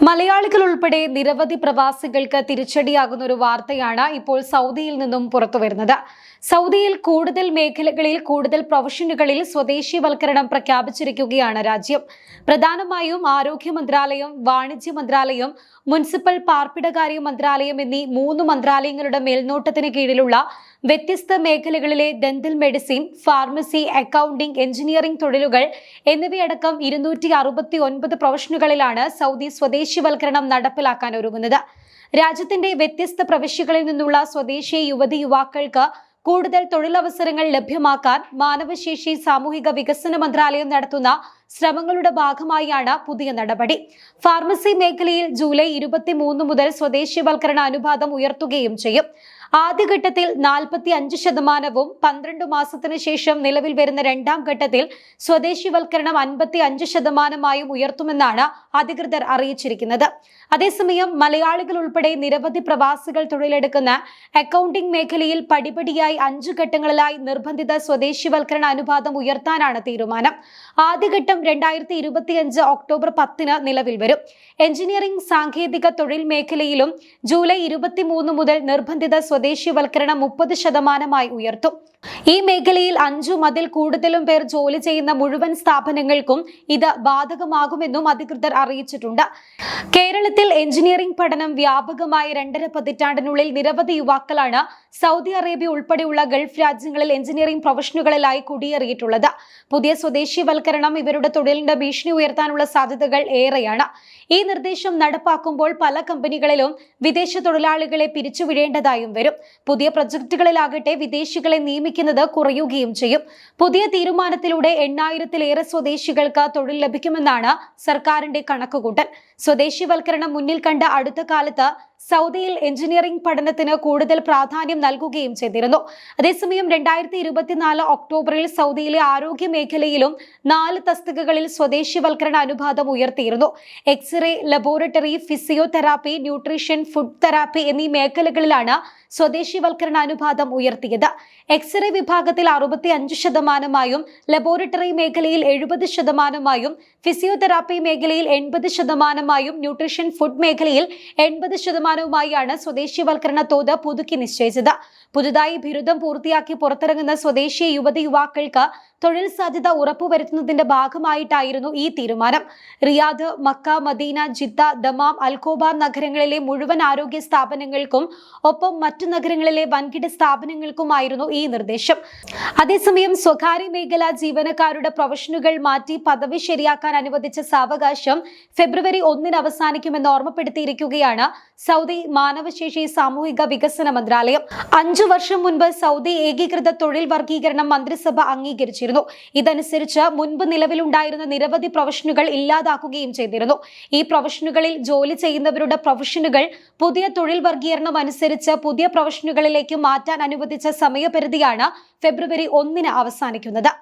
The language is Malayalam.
മലയാളികൾ ഉൾപ്പെടെ നിരവധി പ്രവാസികൾക്ക് തിരിച്ചടിയാകുന്ന ഒരു വാർത്തയാണ് ഇപ്പോൾ സൗദിയിൽ നിന്നും പുറത്തുവരുന്നത്. സൗദിയിൽ കൂടുതൽ മേഖലകളിൽ കൂടുതൽ പ്രൊഫഷനുകളിൽ സ്വദേശിവൽക്കരണം പ്രഖ്യാപിച്ചിരിക്കുകയാണ് രാജ്യം. പ്രധാനമായും ആരോഗ്യ മന്ത്രാലയം, വാണിജ്യ മന്ത്രാലയം, മുനിസിപ്പൽ പാർപ്പിടകാര്യ മന്ത്രാലയം എന്നീ 3 മന്ത്രാലയങ്ങളുടെ മേൽനോട്ടത്തിന് കീഴിലുള്ള വ്യത്യസ്ത മേഖലകളിലെ dental medicine, pharmacy, accounting, engineering തൊഴിലുകൾ എന്നിവയടക്കം 269 പ്രൊഫഷനുകളിലാണ് സൗദി സ്വദേശിവൽക്കരണം നടപ്പിലാക്കാൻ ഒരുങ്ങുന്നത്. രാജ്യത്തിന്റെ വ്യത്യസ്ത പ്രവിശ്യകളിൽ നിന്നുള്ള സ്വദേശി യുവതി യുവാക്കൾക്ക് കൂടുതൽ തൊഴിലവസരങ്ങൾ ലഭ്യമാക്കാൻ മാനവശേഷി സാമൂഹിക വികസന മന്ത്രാലയം നടത്തുന്ന ശ്രമങ്ങളുടെ ഭാഗമായാണ് പുതിയ നടപടി. ഫാർമസി മേഖലയിൽ ജൂലൈ 23 മുതൽ സ്വദേശിവൽക്കരണ അനുപാതം ഉയർത്തുകയും ചെയ്യും. ആദ്യഘട്ടത്തിൽ 45%, 12 മാസത്തിന് ശേഷം നിലവിൽ വരുന്ന രണ്ടാം ഘട്ടത്തിൽ സ്വദേശിവൽക്കരണം 55%-ആയും ഉയർത്തുമെന്നാണ് അധികൃതർ അറിയിച്ചിരിക്കുന്നത്. അതേസമയം മലയാളികൾ ഉൾപ്പെടെ നിരവധി പ്രവാസികൾ തൊഴിലെടുക്കുന്ന അക്കൗണ്ടിംഗ് മേഖലയിൽ പടിപടിയായി 5 ഘട്ടങ്ങളിലായി നിർബന്ധിത സ്വദേശിവൽക്കരണ അനുപാതം ഉയർത്താനാണ് തീരുമാനം. ആദ്യഘട്ടം 2025 ഒക്ടോബർ 10 നിലവിൽ വരും. എഞ്ചിനീയറിംഗ്, സാങ്കേതിക തൊഴിൽ മേഖലയിലും ജൂലൈ 23 മുതൽ നിർബന്ധിത സ്വദേശിവൽക്കരണം 30%-ആയി ഉയർത്തും. ഈ മേഖലയിൽ 5 അതിൽ കൂടുതലും പേർ ജോലി ചെയ്യുന്ന മുഴുവൻ സ്ഥാപനങ്ങൾക്കും ഇത് ബാധകമാകുമെന്നും അധികൃതർ അറിയിച്ചിട്ടുണ്ട്. കേരളത്തിൽ എഞ്ചിനീയറിംഗ് പഠനം വ്യാപകമായ 2.5 പതിറ്റാണ്ടിനുള്ളിൽ നിരവധി യുവാക്കളാണ് സൗദി അറേബ്യ ഉൾപ്പെടെയുള്ള ഗൾഫ് രാജ്യങ്ങളിൽ എഞ്ചിനീയറിംഗ് പ്രൊഫഷനുകളിലായി കുടിയേറിയിട്ടുള്ളത്. പുതിയ സ്വദേശിവൽക്കരണം ഇവരുടെ തൊഴിലിന്റെ ഭീഷണി ഉയർത്താനുള്ള സാധ്യതകൾ ഏറെയാണ്. ഈ നിർദ്ദേശം നടപ്പാക്കുമ്പോൾ പല കമ്പനികളിലും വിദേശ തൊഴിലാളികളെ പിരിച്ചുവിടേണ്ടതായും വരും. പുതിയ പ്രൊജക്ടുകളിലാകട്ടെ വിദേശികളെ നിയമിക്കുന്നത് കുറയുകയും ചെയ്യും. പുതിയ തീരുമാനത്തിലൂടെ 8000-ലേറെ സ്വദേശികൾക്ക് തൊഴിൽ ലഭിക്കുമെന്നാണ് സർക്കാരിന്റെ കണക്കുകൂട്ടൽ. സ്വദേശിവൽക്കരണം മുന്നിൽ കണ്ട അടുത്ത കാലത്ത് സൗദിയിൽ എഞ്ചിനീയറിംഗ് പഠനത്തിന് കൂടുതൽ പ്രാധാന്യം നൽകുകയും ചെയ്തിരുന്നു. അതേസമയം 2024 ഒക്ടോബറിൽ സൗദിയിലെ ആരോഗ്യ മേഖലയിലും 4 തസ്തികകളിൽ സ്വദേശിവൽക്കരണ അനുപാതം ഉയർത്തിയിരുന്നു. X ray, laboratory, physiotherapy, nutrition, food therapy എന്നീ മേഖലകളിലാണ് സ്വദേശിവൽക്കരണ അനുപാതം ഉയർത്തിയത്. എക്സ്റേ വിഭാഗത്തിൽ 65%-ആയും, ലബോറട്ടറി മേഖലയിൽ 70%-ആയും, ഫിസിയോതെറാപ്പി മേഖലയിൽ 80%-ആയും, ന്യൂട്രീഷൻ ഫുഡ് മേഖലയിൽ 80%-ആയുമാണ് സ്വദേശിവൽക്കരണ തോത് പുതുക്കി നിശ്ചയിച്ചത്. പുതുതായി ബിരുദം പൂർത്തിയാക്കി പുറത്തിറങ്ങുന്ന സ്വദേശി യുവതി യുവാക്കൾക്ക് തൊഴിൽ സാധ്യത ഉറപ്പുവരുത്തുന്നതിന്റെ ഭാഗമായിട്ടായിരുന്നു ഈ തീരുമാനം. Riyadh, Mecca, Medina, Jeddah, Dammam, Al Khobar നഗരങ്ങളിലെ മുഴുവൻ ആരോഗ്യ സ്ഥാപനങ്ങൾക്കും ഒപ്പം മറ്റു നഗരങ്ങളിലെ വൻകിട സ്ഥാപനങ്ങൾക്കുമായിരുന്നു ഈ നിർദ്ദേശം. അതേസമയം സ്വകാര്യ മേഖല ജീവനക്കാരുടെ പ്രൊഫഷനുകൾ മാറ്റി പദവി ശരിയാക്കാൻ അനുവദിച്ച സാവകാശം ഫെബ്രുവരി 1 അവസാനിക്കുമെന്ന് ഓർമ്മപ്പെടുത്തിയിരിക്കുകയാണ് സൗദി മാനവശേഷി സാമൂഹിക വികസന മന്ത്രാലയം. 5 വർഷം മുൻപ് സൗദി ഏകീകൃത തൊഴിൽ വർഗീകരണം മന്ത്രിസഭ അംഗീകരിച്ചിരുന്നു. ഇതനുസരിച്ച് മുൻപ് നിലവിലുണ്ടായിരുന്ന നിരവധി പ്രൊഫഷനുകൾ ഇല്ലാതാക്കുകയും ചെയ്തിരുന്നു. ഈ പ്രൊഫഷനുകളിൽ ജോലി ചെയ്യുന്നവരുടെ പ്രൊഫഷനുകൾ പുതിയ തൊഴിൽ വർഗീകരണം അനുസരിച്ച് പുതിയ പ്രൊഫഷനുകളിലേക്ക് മാറ്റാൻ അനുവദിച്ച സമയപരിധിയാണ് ഫെബ്രുവരി 1 അവസാനിക്കുന്നത്.